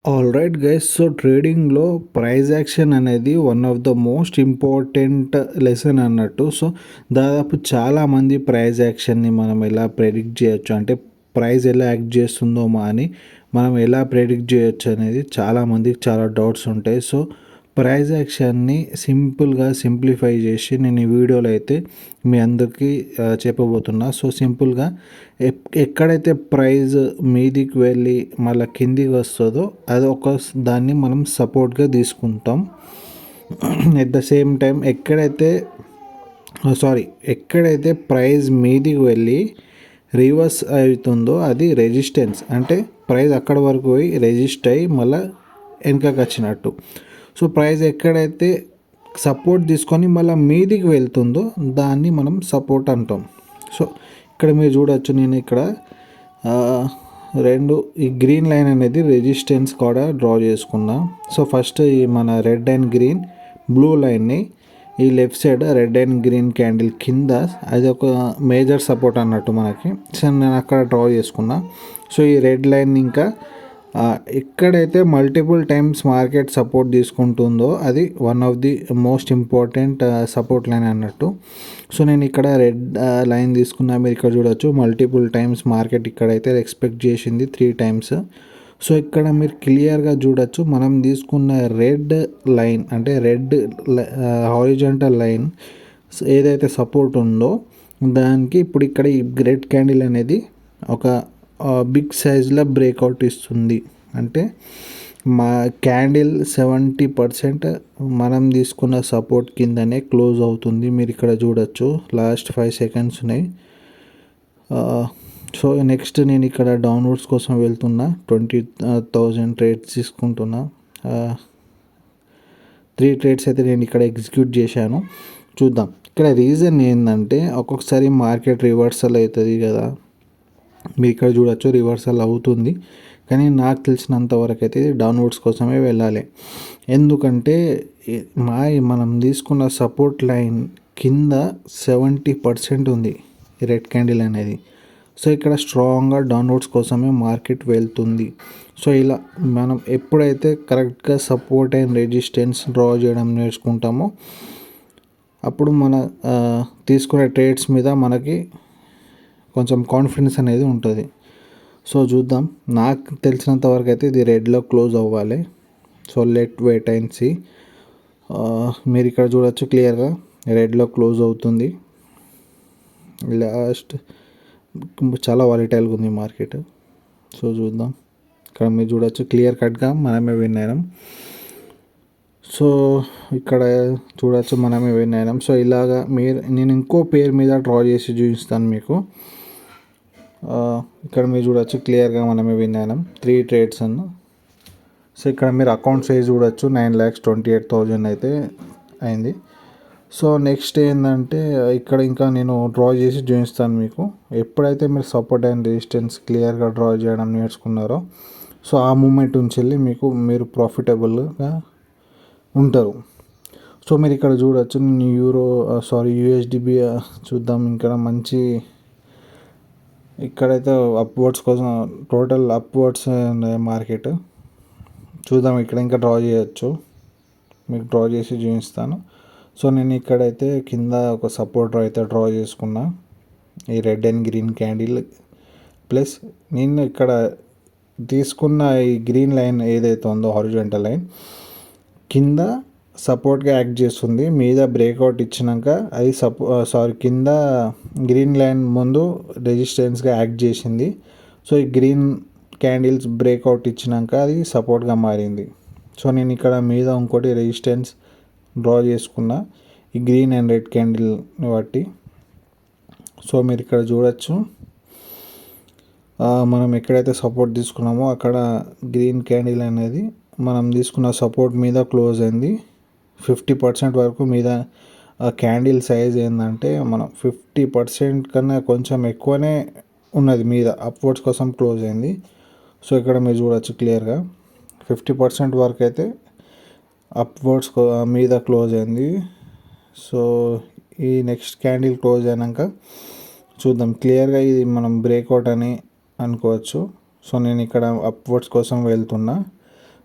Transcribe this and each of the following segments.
All right guys. So ట్రేడింగ్లో price action అనేది one of the most important lesson అన్నట్టు. So దాదాపు చాలామంది ప్రైజ్ యాక్షన్ని మనం ఎలా ప్రెడిక్ట్ చేయొచ్చు, అంటే ప్రైజ్ ఎలా యాక్ట్ చేస్తుందో అని మనం ఎలా ప్రెడిక్ట్ చేయొచ్చు అనేది చాలామందికి చాలా డౌట్స్ ఉంటాయి. సో ప్రైజ్ యాక్షన్ని సింపుల్గా సింప్లిఫై చేసి నేను ఈ వీడియోలో అయితే మీ అందరికీ చెప్పబోతున్నా. సో సింపుల్గా ఎక్కడైతే ప్రైజ్ మీదికి వెళ్ళి మళ్ళీ కిందికి వస్తుందో అది దాన్ని మనం సపోర్ట్గా తీసుకుంటాం. ఎట్ ద సేమ్ టైం ఎక్కడైతే ప్రైజ్ మీదికి వెళ్ళి రివర్స్ అవుతుందో అది రెసిస్టెన్స్, అంటే ప్రైజ్ అక్కడ వరకు పోయి రెజిస్ట్ అయ్యి మళ్ళీ వెనకకి వచ్చినట్టు. సో ప్రైజ్ ఎక్కడైతే సపోర్ట్ తీసుకొని మళ్ళీ మీదికి వెళ్తుందో దాన్ని మనం సపోర్ట్ అంటాం. సో ఇక్కడ మీరు చూడొచ్చు, నేను ఇక్కడ ఈ గ్రీన్ లైన్ అనేది రెసిస్టెన్స్ కూడా డ్రా చేసుకున్నా. సో ఫస్ట్ ఈ మన రెడ్ అండ్ గ్రీన్ బ్లూ లైన్ని ఈ left side red and green candle కింద అది ఒక మేజర్ సపోర్ట్ అన్నట్టు మనకి. సో నేను అక్కడ డ్రా చేసుకున్నా. సో ఈ రెడ్ లైన్ ఇంకా ఎక్కడైతే మల్టిపుల్ టైమ్స్ మార్కెట్ సపోర్ట్ తీసుకుంటుందో అది one of the most important support line అన్నట్టు. సో నేను ఇక్కడ రెడ్ లైన్ తీసుకున్నా. మీరు ఇక్కడ చూడొచ్చు మల్టిపుల్ టైమ్స్ మార్కెట్ ఇక్కడైతే ఎక్స్పెక్ట్ చేసింది 3 times. సో ఇక్కడ మీరు క్లియర్గా చూడొచ్చు, మనం తీసుకున్న రెడ్ లైన్ అంటే రెడ్ హారిజాంటల్ లైన్ ఏదైతే సపోర్ట్ ఉందో దానికి ఇప్పుడు ఇక్కడ ఈ రెడ్ క్యాండిల్ అనేది ఒక బిగ్ సైజ్లో బ్రేక్అవుట్ ఇస్తుంది. అంటే మా క్యాండిల్ 70% మనం తీసుకున్న సపోర్ట్ కిందనే క్లోజ్ అవుతుంది. మీరు ఇక్కడ చూడొచ్చు లాస్ట్ 5 seconds ఉన్నాయి. సో నెక్స్ట్ నేను ఇక్కడ డౌన్వర్డ్స్ కోసం వెళ్తున్నా. 20,000 ట్రేడ్స్ తీసుకుంటున్నా. 3 trades అయితే నేను ఇక్కడ ఎగ్జిక్యూట్ చేశాను. చూద్దాం ఇక్కడ రీజన్ ఏంటంటే ఒక్కొక్కసారి మార్కెట్ రివర్సల్ అవుతుంది కదా. మీరు ఇక్కడ చూడొచ్చు రివర్సల్ అవుతుంది, కానీ నాకు తెలిసినంత వరకు అయితే డౌన్వర్డ్స్ కోసమే వెళ్ళాలి. ఎందుకంటే మనం తీసుకున్న సపోర్ట్ లైన్ కింద 70% ఉంది రెడ్ క్యాండిల్ అనేది. సో ఇక్కడ స్ట్రాంగ్గా డౌన్వర్డ్స్ కోసమే మార్కెట్ వెళ్తుంది. సో ఇలా మనం ఎప్పుడైతే కరెక్ట్గా సపోర్ట్ అండ్ రెసిస్టెన్స్ డ్రా చేయడం నేర్చుకుంటామో అప్పుడు మన తీసుకునే ట్రేడ్స్ మీద మనకి కొంచెం కాన్ఫిడెన్స్ అనేది ఉంటుంది. సో చూద్దాం, నాకు తెలిసినంత వరకు అయితే ఇది రెడ్లో క్లోజ్ అవ్వాలి. So let wait and see. మీరు ఇక్కడ చూడొచ్చు క్లియర్గా రెడ్లో క్లోజ్ అవుతుంది. లాస్ట్ చాలా వాలిటైల్గా ఉంది మార్కెట్. సో చూద్దాం, ఇక్కడ మీరు చూడొచ్చు క్లియర్ కట్గా మనమే విన్ అయినాం. సో ఇక్కడ చూడొచ్చు మనమే విన్ అయినాం. సో ఇలాగా నేను ఇంకో పేరు మీద డ్రా చేసి చూపిస్తాను మీకు. ఇక్కడ మీరు చూడొచ్చు క్లియర్గా మనమే విన్ అయినాం 3 trades అన్న. సో ఇక్కడ మీరు అకౌంట్ సైజ్ చూడొచ్చు 9,28,000 అయితే అయింది. సో నెక్స్ట్ ఏంటంటే ఇక్కడ ఇంకా నేను డ్రా చేసి చూపిస్తాను మీకు. ఎప్పుడైతే మీరు సపోర్ట్ అండ్ రెసిస్టెన్స్ క్లియర్గా డ్రా చేయడం నేర్చుకున్నారో సో ఆ మూమెంట్ నుంచి వెళ్ళి మీరు ప్రాఫిటబుల్గా ఉంటారు. సో మీరు ఇక్కడ చూడొచ్చు USDB చూద్దాం. ఇక్కడ మంచి ఇక్కడైతే అప్వర్డ్స్ కోసం టోటల్ అప్వర్డ్స్ మార్కెట్ చూద్దాం. ఇక్కడ ఇంకా డ్రా చేయొచ్చు, మీకు డ్రా చేసి చూపిస్తాను. సో నేను ఇక్కడైతే కింద ఒక సపోర్ట్ అయితే డ్రా చేసుకున్నా, ఈ red and green candle plus నేను ఇక్కడ తీసుకున్న ఈ గ్రీన్ లైన్ ఏదైతే ఉందో హారిజాంటల్ లైన్ కింద సపోర్ట్గా యాక్ట్ చేస్తుంది. మీద బ్రేక్అవుట్ ఇచ్చినాక అది కింద గ్రీన్ లైన్ ముందు రెసిస్టెన్స్గా యాక్ట్ చేసింది. సో ఈ గ్రీన్ క్యాండిల్స్ బ్రేక్అవుట్ ఇచ్చినాక అది సపోర్ట్గా మారింది. సో నేను ఇక్కడ మీద ఇంకోటి రెసిస్టెన్స్ డ్రా చేసుకున్నా ఈ గ్రీన్ అండ్ రెడ్ క్యాండిల్ని బట్టి. సో మీరు ఇక్కడ చూడొచ్చు మనం ఎక్కడైతే సపోర్ట్ తీసుకున్నామో అక్కడ గ్రీన్ క్యాండిల్ అనేది మనం తీసుకున్న సపోర్ట్ మీద క్లోజ్ అయింది. 50% వరకు మీద క్యాండిల్ సైజ్ ఏంటంటే మనం 50% కన్నా కొంచెం ఎక్కువనే ఉన్నది, మీద అప్వర్డ్స్ కోసం క్లోజ్ అయింది. సో ఇక్కడ మీరు చూడొచ్చు క్లియర్గా 50% వరకు అయితే అప్వర్డ్స్ మీద క్లోజ్ అయింది. సో ఈ నెక్స్ట్ క్యాండిల్ క్లోజ్ అయినాక చూద్దాం క్లియర్గా ఇది మనం బ్రేక్అవుట్ అని అనుకోవచ్చు. సో నేను ఇక్కడ అప్వర్డ్స్ కోసం వెళ్తున్నా.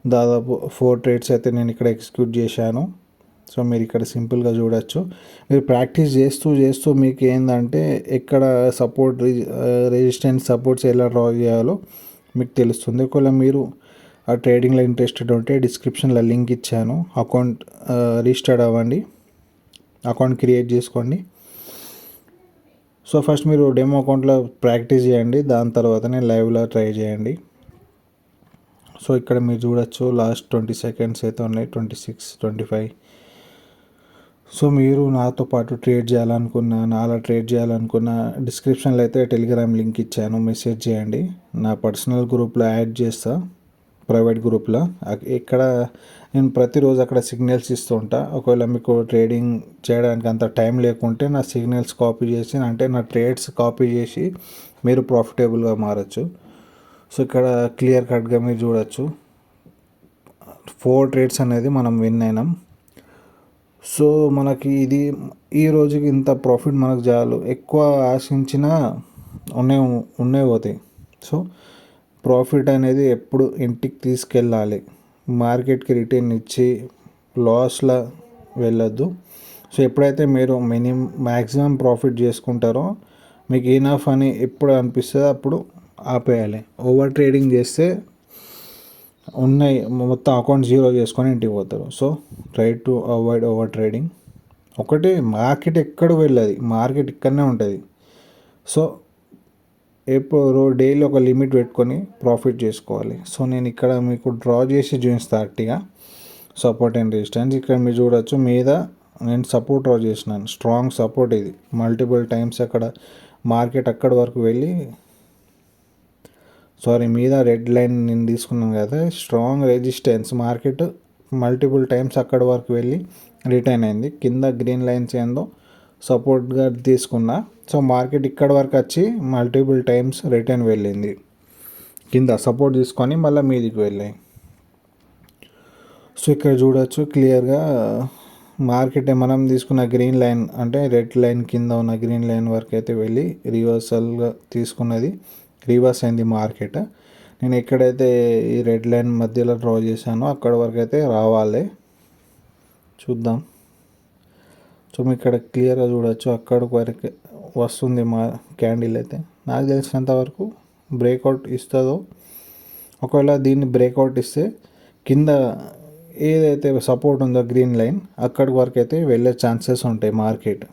దాదాపు 4 ట్రేడ్స్ అయితే నేను ఇక్కడ ఎగ్జిక్యూట్ చేశాను. సో మీరు ఇక్కడ సింపుల్గా చూడొచ్చు. మీరు ప్రాక్టీస్ చేస్తూ చేస్తూ మీకు ఏంటంటే ఎక్కడ రెసిస్టెన్స్ సపోర్ట్స్ ఎలా డ్రా చేయాలో మీకు తెలుస్తుంది. ఒకవేళ మీరు ఆ ట్రేడింగ్లో ఇంట్రెస్టెడ్ ఉంటే డిస్క్రిప్షన్లో లింక్ ఇచ్చాను. అకౌంట్ రిజిస్టర్డ్ అవ్వండి, అకౌంట్ క్రియేట్ చేసుకోండి. సో ఫస్ట్ మీరు డెమో అకౌంట్లో ప్రాక్టీస్ చేయండి, దాని తర్వాతనే లైవ్లో ట్రై చేయండి. సో ఇక్కడ మీరు చూడొచ్చు లాస్ట్ 20 సెకండ్స్ అయితే ఉన్నాయి, 26, 25. సో మీరు నాతో పాటు ట్రేడ్ చేయాలనుకున్న, నాలా ట్రేడ్ చేయాలనుకున్న డిస్క్రిప్షన్లో అయితే టెలిగ్రామ్ లింక్ ఇచ్చాను, మెసేజ్ చేయండి. నా పర్సనల్ గ్రూప్లో యాడ్ చేస్తా, ప్రైవేట్ గ్రూప్లో. ఇక్కడ నేను ప్రతిరోజు అక్కడ సిగ్నల్స్ ఇస్తూ ఉంటా. ఒకవేళ మీకు ట్రేడింగ్ చేయడానికి అంత టైం లేకుంటే నా సిగ్నల్స్ కాపీ చేసి, అంటే నా ట్రేడ్స్ కాపీ చేసి మీరు ప్రాఫిటబుల్గా మారచ్చు. సో ఇక్కడ క్లియర్ కట్గా మీరు చూడొచ్చు 4 ట్రేడ్స్ అనేది మనం విన్ అయినాం. సో మనకి ఇది ఈ రోజుకి ఇంత ప్రాఫిట్ మనకు చాలు. ఎక్కువ ఆశించినా ఉన్నే పోతాయి. సో ప్రాఫిట్ అనేది ఎప్పుడు ఇంటికి తీసుకెళ్ళాలి, మార్కెట్కి రిటర్న్ ఇచ్చి లాస్లో వెళ్ళొద్దు. సో ఎప్పుడైతే మీరు మ్యాక్సిమం ప్రాఫిట్ చేసుకుంటారో మీకు ఇనఫ్ అని ఎప్పుడు అనిపిస్తుందో అప్పుడు ఆపేయాలి. ఓవర్ ట్రేడింగ్ చేస్తే ఉన్నాయి మొత్తం అకౌంట్ జీరో చేసుకొని ఇంటికి పోతారు. So try to avoid over trading. ఒకటి మార్కెట్ ఎక్కడ వెళ్ళదు, మార్కెట్ ఇక్కడనే ఉంటుంది. సో ఎప్పుడు డైలీ ఒక లిమిట్ పెట్టుకొని ప్రాఫిట్ చేసుకోవాలి. సో నేను ఇక్కడ మీకు డ్రా చేసి చూపిస్తా అట్టిగా సపోర్ట్ అండ్ రెసిస్టెన్స్. ఇక్కడ మీరు చూడొచ్చు మీద నేను సపోర్ట్ డ్రా చేసినాను, స్ట్రాంగ్ సపోర్ట్. ఇది మల్టిపుల్ టైమ్స్ అక్కడ మార్కెట్ అక్కడి వరకు వెళ్ళి, మీద రెడ్ లైన్ నేను తీసుకున్నాను కదా, strong resistance. Market multiple times అక్కడి వరకు వెళ్ళి రిటర్న్ అయింది. కింద గ్రీన్ లైన్స్ ఏందో సపోర్ట్గా తీసుకున్నా. సో మార్కెట్ ఇక్కడి వరకు వచ్చి మల్టిపుల్ టైమ్స్ రిటర్న్ వెళ్ళింది, కింద సపోర్ట్ తీసుకొని మళ్ళీ మీదికి వెళ్ళాయి. సో ఇక్కడ చూడొచ్చు క్లియర్గా మార్కెట్ మనం తీసుకున్న గ్రీన్ లైన్, అంటే రెడ్ లైన్ కింద ఉన్న గ్రీన్ లైన్ వరకు అయితే వెళ్ళి రివర్సల్గా తీసుకున్నది, రివర్స్ అయింది మార్కెట్. నేను ఎక్కడైతే ఈ రెడ్ లైన్ మధ్యలో డ్రా చేశానో అక్కడ వరకు అయితే రావాలి, చూద్దాం. సో మీకు ఇక్కడ క్లియర్గా చూడొచ్చు అక్కడ వరకు వస్తుంది మా క్యాండిల్ అయితే. నాకు తెలిసినంత వరకు బ్రేక్అవుట్ ఇస్తుందో, ఒకవేళ దీన్ని బ్రేక్అవుట్ ఇస్తే కింద ఏదైతే సపోర్ట్ ఉందో గ్రీన్ లైన్ అక్కడి వరకు అయితే వెళ్ళే ఛాన్సెస్ ఉంటాయి మార్కెట్.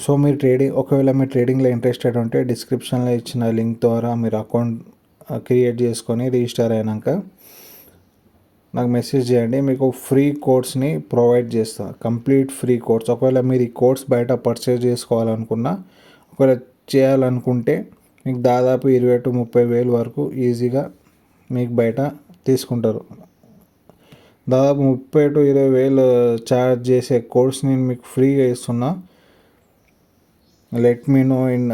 సో మీరు ఒకవేళ మీరు ట్రేడింగ్లో ఇంట్రెస్టెడ్ ఉంటే డిస్క్రిప్షన్లో ఇచ్చిన లింక్ ద్వారా మీరు అకౌంట్ క్రియేట్ చేసుకొని రిజిస్టర్ అయినాక నాకు మెసేజ్ చేయండి. మీకు ఫ్రీ కోడ్స్ని ప్రొవైడ్ చేస్తా, కంప్లీట్ ఫ్రీ కోడ్స్. ఒకవేళ మీరు ఈ కోడ్స్ బయట పర్చేజ్ చేసుకోవాలనుకున్నా, ఒకవేళ చేయాలనుకుంటే మీకు దాదాపు 20,000 to 30,000 వరకు ఈజీగా మీకు బయట తీసుకుంటారు. దాదాపు 30,000 to 20,000 ఛార్జ్ చేసే కోర్స్ నేను మీకు ఫ్రీగా ఇస్తున్నా. Let me know in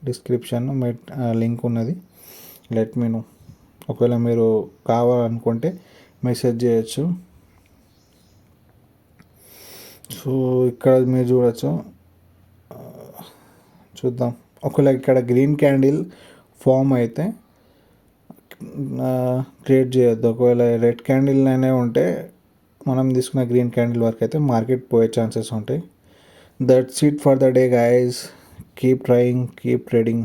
description link ఉన్నది, లెట్ మీ నో. ఒకవేళ మీరు కావాలనుకుంటే మెసేజ్ చేయొచ్చు. సో ఇక్కడ మీరు చూడొచ్చు, చూద్దాం. ఒకవేళ ఇక్కడ గ్రీన్ క్యాండిల్ ఫామ్ అయితే ట్రేడ్ చేయొద్దు. ఒకవేళ రెడ్ క్యాండిల్ అనే ఉంటే మనం తీసుకున్న గ్రీన్ క్యాండిల్ వరకు అయితే మార్కెట్ పోయే ఛాన్సెస్ ఉంటాయి. That's it for the day guys. Keep trying, keep trading.